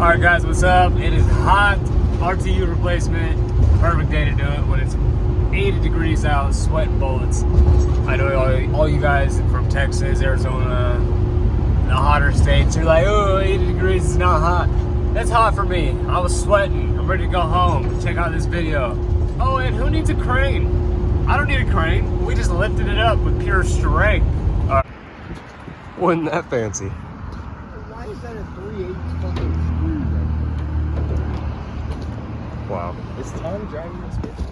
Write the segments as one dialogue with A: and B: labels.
A: Alright guys, what's up? It is hot, RTU replacement, perfect day to do it when it's 80 degrees out, sweating bullets. I know all you guys from Texas, Arizona, the hotter states, you're like, oh, 80 degrees is not hot. That's hot for me. I was sweating. I'm ready to go home. Check out this video. Oh, and who needs a crane? I don't need a crane. We just lifted it up with pure strength.
B: Wasn't that fancy?
C: Why is that a 3/8 fucking screw?
B: Wow.
C: Is Tom driving this bitch now?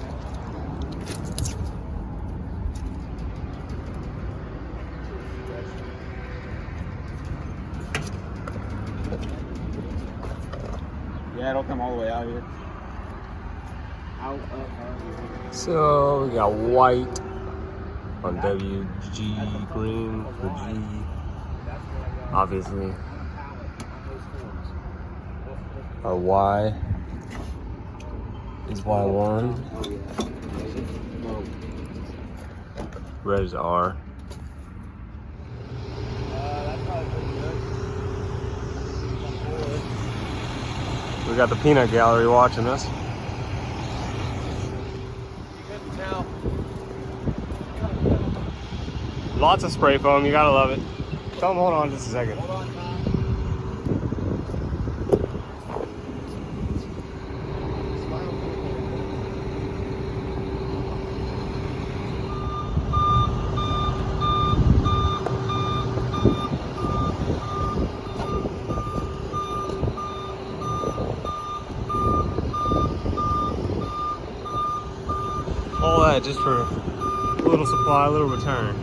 C: Yeah, it'll come all the way out here. Out.
B: So we got white on WG, green for G, obviously. Our Y is Y1. Red is R. We got the peanut gallery watching us. Lots of spray foam, you gotta love it. Tell them hold on just a second. All that just for a little supply, a little return.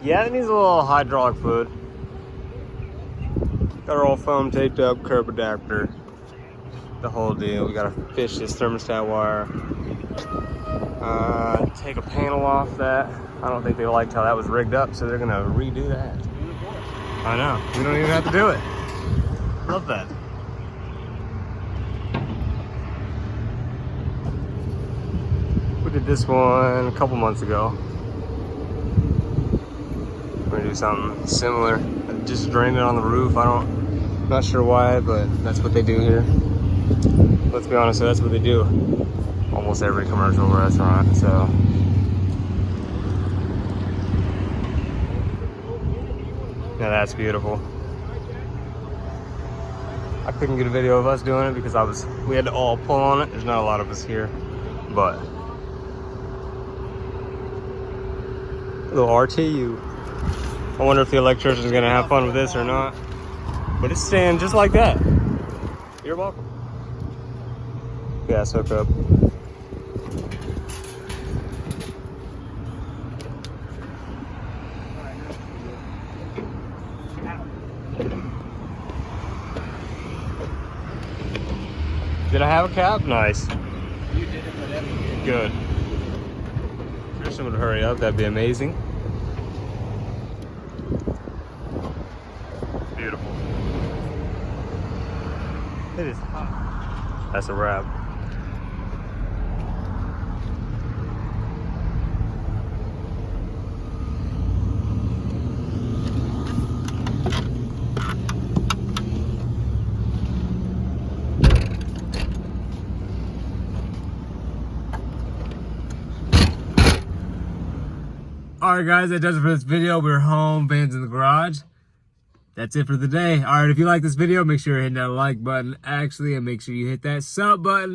B: Yeah, it needs a little hydraulic fluid. Got our old foam taped up, curb adapter, the whole deal. We gotta fish this thermostat wire. Take a panel off that. I don't think they liked how that was rigged up, so they're gonna redo that. I know, we don't even have to do it. Love that. We did this one a couple months ago. We're gonna do something similar. Just drain it on the roof. Not sure why, but that's what they do here. Let's be honest, that's what they do. Almost every commercial restaurant, so. Now that's beautiful. I couldn't get a video of us doing it because we had to all pull on it. There's not a lot of us here, but. A little RTU. I wonder if the electrician's gonna have fun with this or not. But it's staying just like that. You're welcome. Gas hookup. Did I have a cap? Nice.
C: You did it, whatever.
B: Good. Christian would hurry up, that'd be amazing. Beautiful. It is hot. That's a wrap.
A: Alright guys, that does it for this video. We're home, van's in the garage. That's it for the day. Alright, if you like this video, make sure you're hitting that like button, and make sure you hit that sub button.